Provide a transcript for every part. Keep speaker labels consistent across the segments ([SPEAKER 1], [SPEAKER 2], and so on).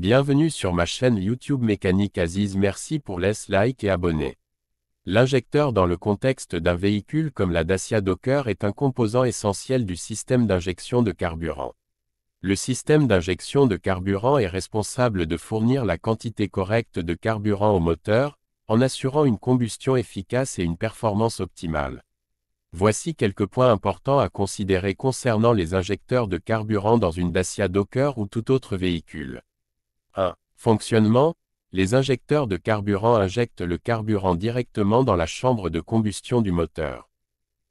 [SPEAKER 1] Bienvenue sur ma chaîne YouTube Mécanique Aziz. Merci pour laisse like et abonner. L'injecteur dans le contexte d'un véhicule comme la Dacia Docker est un composant essentiel du système d'injection de carburant. Le système d'injection de carburant est responsable de fournir la quantité correcte de carburant au moteur, en assurant une combustion efficace et une performance optimale. Voici quelques points importants à considérer concernant les injecteurs de carburant dans une Dacia Docker ou tout autre véhicule. 1. Fonctionnement. Les injecteurs de carburant injectent le carburant directement dans la chambre de combustion du moteur.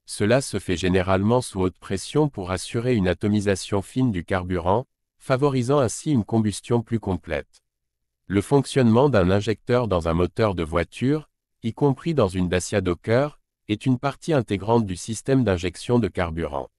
[SPEAKER 1] Cela se fait généralement sous haute pression pour assurer une atomisation fine du carburant, favorisant ainsi une combustion plus complète. Le fonctionnement d'un injecteur dans un moteur de voiture, y compris dans une Dacia Docker, est une partie intégrante du système d'injection de carburant.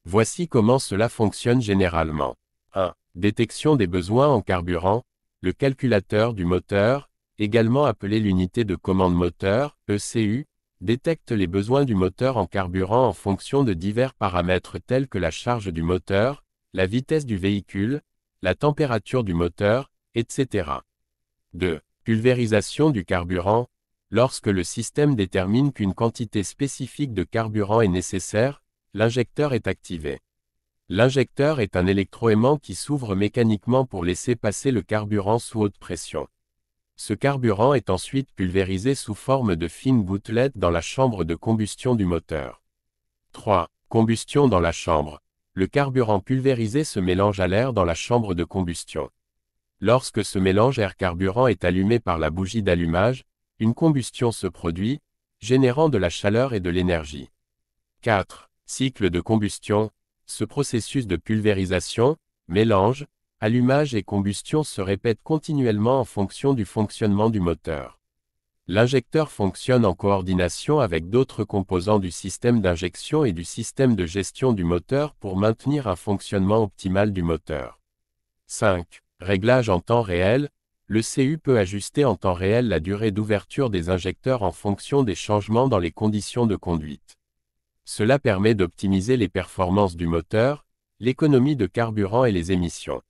[SPEAKER 1] Voici comment cela fonctionne généralement. 1. Détection des besoins en carburant. Le calculateur du moteur, également appelé l'unité de commande moteur, ECU, détecte les besoins du moteur en carburant en fonction de divers paramètres tels que la charge du moteur, la vitesse du véhicule, la température du moteur, etc. 2. Pulvérisation du carburant. Lorsque le système détermine qu'une quantité spécifique de carburant est nécessaire, l'injecteur est activé. L'injecteur est un électroaimant qui s'ouvre mécaniquement pour laisser passer le carburant sous haute pression. Ce carburant est ensuite pulvérisé sous forme de fines gouttelettes dans la chambre de combustion du moteur. 3. Combustion dans la chambre. Le carburant pulvérisé se mélange à l'air dans la chambre de combustion. Lorsque ce mélange air-carburant est allumé par la bougie d'allumage, une combustion se produit, générant de la chaleur et de l'énergie. 4. Cycle de combustion. Ce processus de pulvérisation, mélange, allumage et combustion se répète continuellement en fonction du fonctionnement du moteur. L'injecteur fonctionne en coordination avec d'autres composants du système d'injection et du système de gestion du moteur pour maintenir un fonctionnement optimal du moteur. 5. Réglage en temps réel. Le CU peut ajuster en temps réel la durée d'ouverture des injecteurs en fonction des changements dans les conditions de conduite. Cela permet d'optimiser les performances du moteur, l'économie de carburant et les émissions.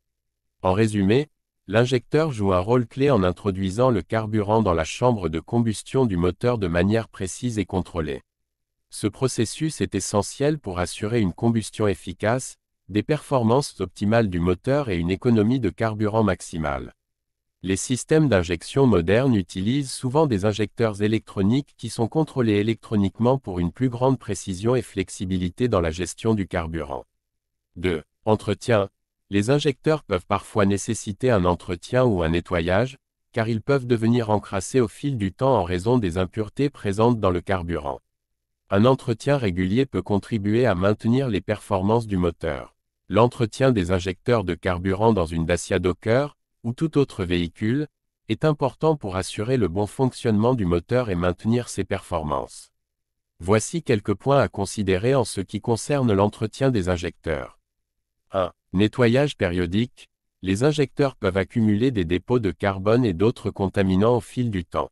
[SPEAKER 1] En résumé, l'injecteur joue un rôle clé en introduisant le carburant dans la chambre de combustion du moteur de manière précise et contrôlée. Ce processus est essentiel pour assurer une combustion efficace, des performances optimales du moteur et une économie de carburant maximale. Les systèmes d'injection modernes utilisent souvent des injecteurs électroniques qui sont contrôlés électroniquement pour une plus grande précision et flexibilité dans la gestion du carburant. 2. Entretien. Les injecteurs peuvent parfois nécessiter un entretien ou un nettoyage, car ils peuvent devenir encrassés au fil du temps en raison des impuretés présentes dans le carburant. Un entretien régulier peut contribuer à maintenir les performances du moteur. L'entretien des injecteurs de carburant dans une Dacia Docker, ou tout autre véhicule, est important pour assurer le bon fonctionnement du moteur et maintenir ses performances. Voici quelques points à considérer en ce qui concerne l'entretien des injecteurs. 1. Nettoyage périodique. Les injecteurs peuvent accumuler des dépôts de carbone et d'autres contaminants au fil du temps.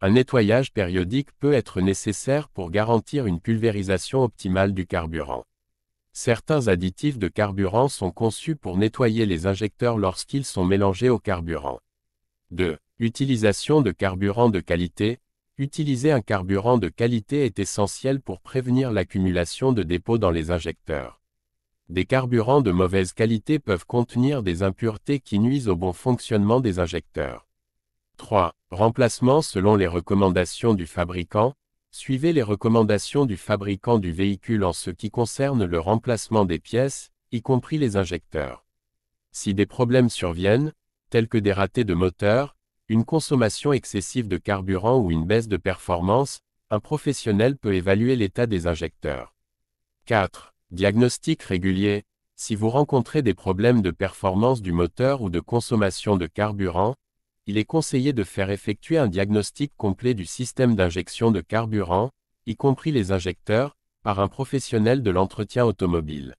[SPEAKER 1] Un nettoyage périodique peut être nécessaire pour garantir une pulvérisation optimale du carburant. Certains additifs de carburant sont conçus pour nettoyer les injecteurs lorsqu'ils sont mélangés au carburant. 2. Utilisation de carburant de qualité. Utiliser un carburant de qualité est essentiel pour prévenir l'accumulation de dépôts dans les injecteurs. Des carburants de mauvaise qualité peuvent contenir des impuretés qui nuisent au bon fonctionnement des injecteurs. 3. Remplacement selon les recommandations du fabricant. Suivez les recommandations du fabricant du véhicule en ce qui concerne le remplacement des pièces, y compris les injecteurs. Si des problèmes surviennent, tels que des ratés de moteur, une consommation excessive de carburant ou une baisse de performance, un professionnel peut évaluer l'état des injecteurs. 4. Diagnostic régulier. Si vous rencontrez des problèmes de performance du moteur ou de consommation de carburant, il est conseillé de faire effectuer un diagnostic complet du système d'injection de carburant, y compris les injecteurs, par un professionnel de l'entretien automobile.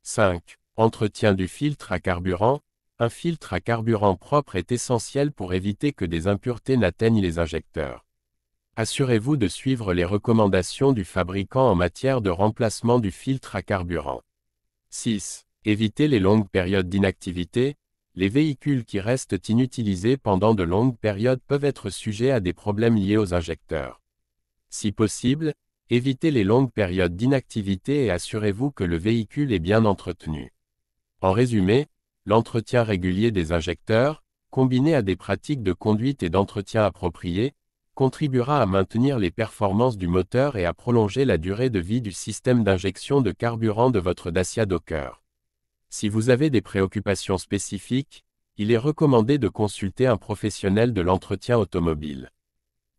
[SPEAKER 1] 5. Entretien du filtre à carburant. Un filtre à carburant propre est essentiel pour éviter que des impuretés n'atteignent les injecteurs. Assurez-vous de suivre les recommandations du fabricant en matière de remplacement du filtre à carburant. 6. Évitez les longues périodes d'inactivité. Les véhicules qui restent inutilisés pendant de longues périodes peuvent être sujets à des problèmes liés aux injecteurs. Si possible, évitez les longues périodes d'inactivité et assurez-vous que le véhicule est bien entretenu. En résumé, l'entretien régulier des injecteurs, combiné à des pratiques de conduite et d'entretien appropriées, contribuera à maintenir les performances du moteur et à prolonger la durée de vie du système d'injection de carburant de votre Dacia Docker. Si vous avez des préoccupations spécifiques, il est recommandé de consulter un professionnel de l'entretien automobile.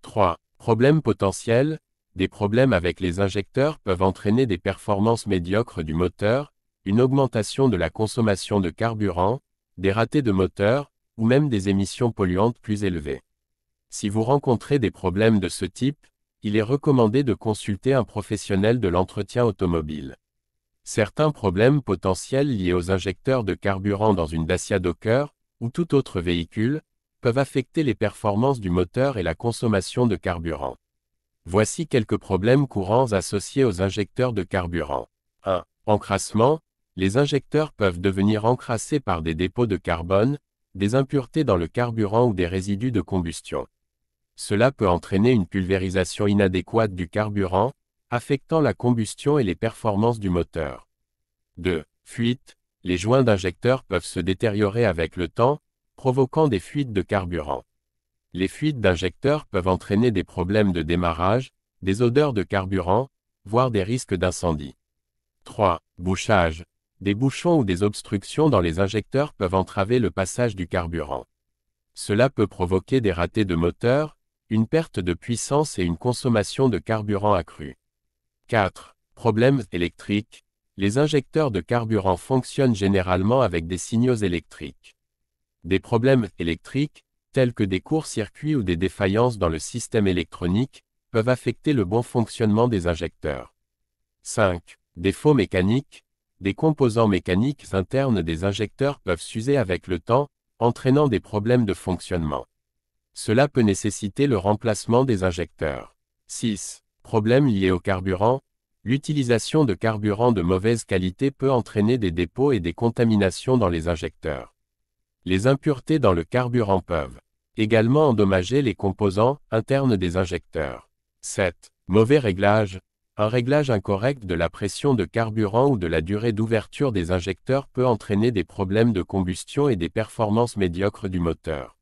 [SPEAKER 1] 3. Problèmes potentiels. Des problèmes avec les injecteurs peuvent entraîner des performances médiocres du moteur, une augmentation de la consommation de carburant, des ratés de moteur, ou même des émissions polluantes plus élevées. Si vous rencontrez des problèmes de ce type, il est recommandé de consulter un professionnel de l'entretien automobile. Certains problèmes potentiels liés aux injecteurs de carburant dans une Dacia Docker, ou tout autre véhicule, peuvent affecter les performances du moteur et la consommation de carburant. Voici quelques problèmes courants associés aux injecteurs de carburant. 1. Encrassement. Les injecteurs peuvent devenir encrassés par des dépôts de carbone, des impuretés dans le carburant ou des résidus de combustion. Cela peut entraîner une pulvérisation inadéquate du carburant, affectant la combustion et les performances du moteur. 2. Fuite. Les joints d'injecteurs peuvent se détériorer avec le temps, provoquant des fuites de carburant. Les fuites d'injecteurs peuvent entraîner des problèmes de démarrage, des odeurs de carburant, voire des risques d'incendie. 3. Bouchage. Des bouchons ou des obstructions dans les injecteurs peuvent entraver le passage du carburant. Cela peut provoquer des ratés de moteur, une perte de puissance et une consommation de carburant accrue. 4. Problèmes électriques. Les injecteurs de carburant fonctionnent généralement avec des signaux électriques. Des problèmes électriques, tels que des courts-circuits ou des défaillances dans le système électronique, peuvent affecter le bon fonctionnement des injecteurs. 5. Défauts mécaniques. Des composants mécaniques internes des injecteurs peuvent s'user avec le temps, entraînant des problèmes de fonctionnement. Cela peut nécessiter le remplacement des injecteurs. 6. Problèmes liés au carburant. L'utilisation de carburant de mauvaise qualité peut entraîner des dépôts et des contaminations dans les injecteurs. Les impuretés dans le carburant peuvent également endommager les composants internes des injecteurs. 7. Mauvais réglage. Un réglage incorrect de la pression de carburant ou de la durée d'ouverture des injecteurs peut entraîner des problèmes de combustion et des performances médiocres du moteur.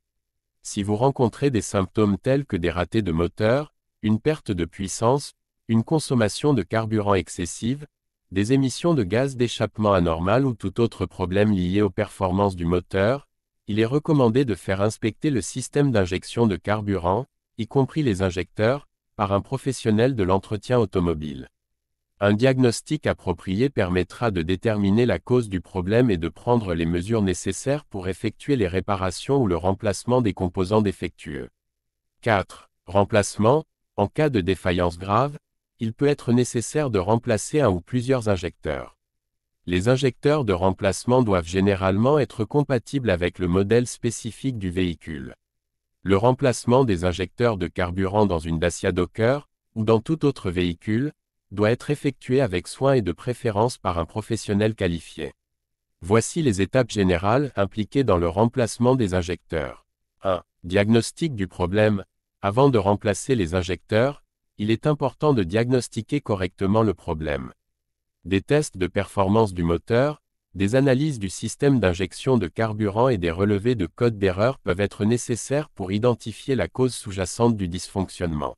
[SPEAKER 1] Si vous rencontrez des symptômes tels que des ratés de moteur, une perte de puissance, une consommation de carburant excessive, des émissions de gaz d'échappement anormales ou tout autre problème lié aux performances du moteur, il est recommandé de faire inspecter le système d'injection de carburant, y compris les injecteurs, par un professionnel de l'entretien automobile. Un diagnostic approprié permettra de déterminer la cause du problème et de prendre les mesures nécessaires pour effectuer les réparations ou le remplacement des composants défectueux. 4. Remplacement. En cas de défaillance grave, il peut être nécessaire de remplacer un ou plusieurs injecteurs. Les injecteurs de remplacement doivent généralement être compatibles avec le modèle spécifique du véhicule. Le remplacement des injecteurs de carburant dans une Dacia Docker, ou dans tout autre véhicule, doit être effectué avec soin et de préférence par un professionnel qualifié. Voici les étapes générales impliquées dans le remplacement des injecteurs. 1. Diagnostic du problème. Avant de remplacer les injecteurs, il est important de diagnostiquer correctement le problème. Des tests de performance du moteur, des analyses du système d'injection de carburant et des relevés de code d'erreur peuvent être nécessaires pour identifier la cause sous-jacente du dysfonctionnement.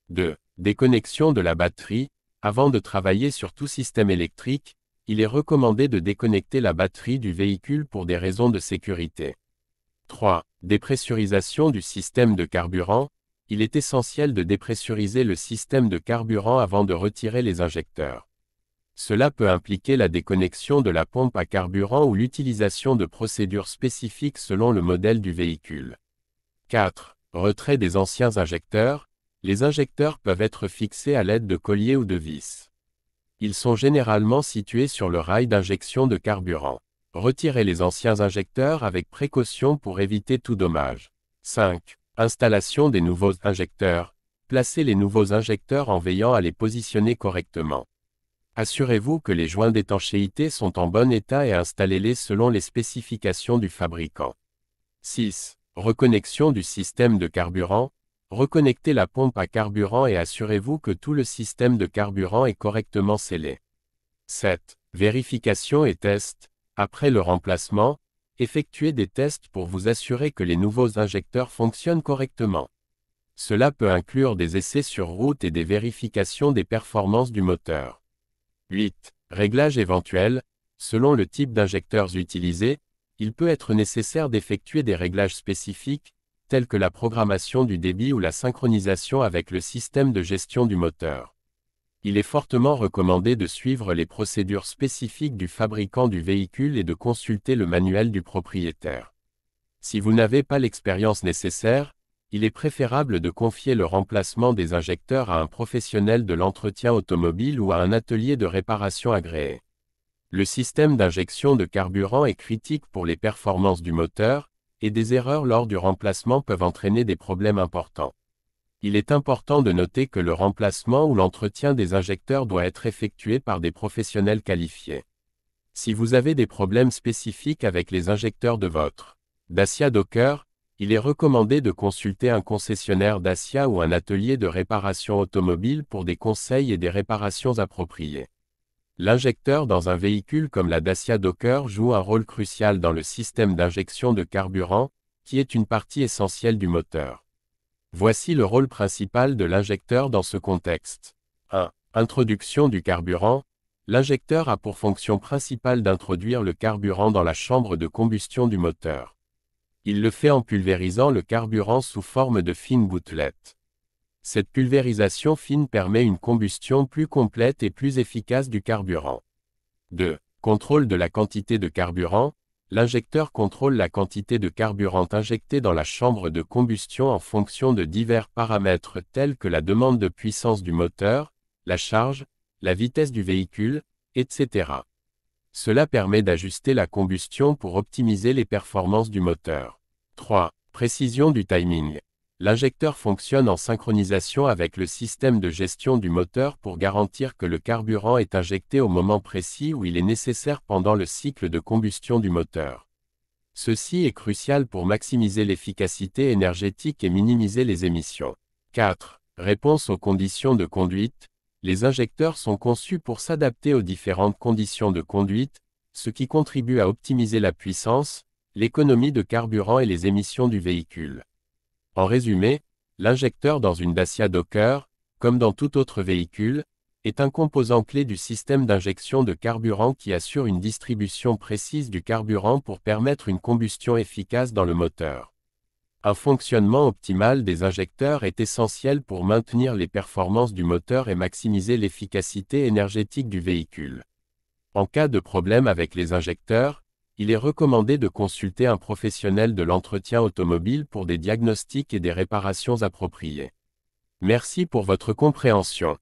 [SPEAKER 1] 2. Déconnexion de la batterie. Avant de travailler sur tout système électrique, il est recommandé de déconnecter la batterie du véhicule pour des raisons de sécurité. 3. Dépressurisation du système de carburant. Il est essentiel de dépressuriser le système de carburant avant de retirer les injecteurs. Cela peut impliquer la déconnexion de la pompe à carburant ou l'utilisation de procédures spécifiques selon le modèle du véhicule. 4. Retrait des anciens injecteurs. Les injecteurs peuvent être fixés à l'aide de colliers ou de vis. Ils sont généralement situés sur le rail d'injection de carburant. Retirez les anciens injecteurs avec précaution pour éviter tout dommage. 5. Installation des nouveaux injecteurs. Placez les nouveaux injecteurs en veillant à les positionner correctement. Assurez-vous que les joints d'étanchéité sont en bon état et installez-les selon les spécifications du fabricant. 6. Reconnexion du système de carburant. Reconnectez la pompe à carburant et assurez-vous que tout le système de carburant est correctement scellé. 7. Vérification et test. Après le remplacement, effectuez des tests pour vous assurer que les nouveaux injecteurs fonctionnent correctement. Cela peut inclure des essais sur route et des vérifications des performances du moteur. 8. Réglage éventuel. Selon le type d'injecteurs utilisés, il peut être nécessaire d'effectuer des réglages spécifiques, tels que la programmation du débit ou la synchronisation avec le système de gestion du moteur. Il est fortement recommandé de suivre les procédures spécifiques du fabricant du véhicule et de consulter le manuel du propriétaire. Si vous n'avez pas l'expérience nécessaire, il est préférable de confier le remplacement des injecteurs à un professionnel de l'entretien automobile ou à un atelier de réparation agréé. Le système d'injection de carburant est critique pour les performances du moteur, et des erreurs lors du remplacement peuvent entraîner des problèmes importants. Il est important de noter que le remplacement ou l'entretien des injecteurs doit être effectué par des professionnels qualifiés. Si vous avez des problèmes spécifiques avec les injecteurs de votre Dacia Docker, il est recommandé de consulter un concessionnaire Dacia ou un atelier de réparation automobile pour des conseils et des réparations appropriées. L'injecteur dans un véhicule comme la Dacia Docker joue un rôle crucial dans le système d'injection de carburant, qui est une partie essentielle du moteur. Voici le rôle principal de l'injecteur dans ce contexte. 1. Introduction du carburant. L'injecteur a pour fonction principale d'introduire le carburant dans la chambre de combustion du moteur. Il le fait en pulvérisant le carburant sous forme de fines gouttelettes. Cette pulvérisation fine permet une combustion plus complète et plus efficace du carburant. 2. Contrôle de la quantité de carburant. L'injecteur contrôle la quantité de carburant injecté dans la chambre de combustion en fonction de divers paramètres tels que la demande de puissance du moteur, la charge, la vitesse du véhicule, etc. Cela permet d'ajuster la combustion pour optimiser les performances du moteur. 3. Précision du timing. L'injecteur fonctionne en synchronisation avec le système de gestion du moteur pour garantir que le carburant est injecté au moment précis où il est nécessaire pendant le cycle de combustion du moteur. Ceci est crucial pour maximiser l'efficacité énergétique et minimiser les émissions. 4. Réponse aux conditions de conduite. Les injecteurs sont conçus pour s'adapter aux différentes conditions de conduite, ce qui contribue à optimiser la puissance, l'économie de carburant et les émissions du véhicule. En résumé, l'injecteur dans une Dacia Docker, comme dans tout autre véhicule, est un composant clé du système d'injection de carburant qui assure une distribution précise du carburant pour permettre une combustion efficace dans le moteur. Un fonctionnement optimal des injecteurs est essentiel pour maintenir les performances du moteur et maximiser l'efficacité énergétique du véhicule. En cas de problème avec les injecteurs, il est recommandé de consulter un professionnel de l'entretien automobile pour des diagnostics et des réparations appropriées. Merci pour votre compréhension.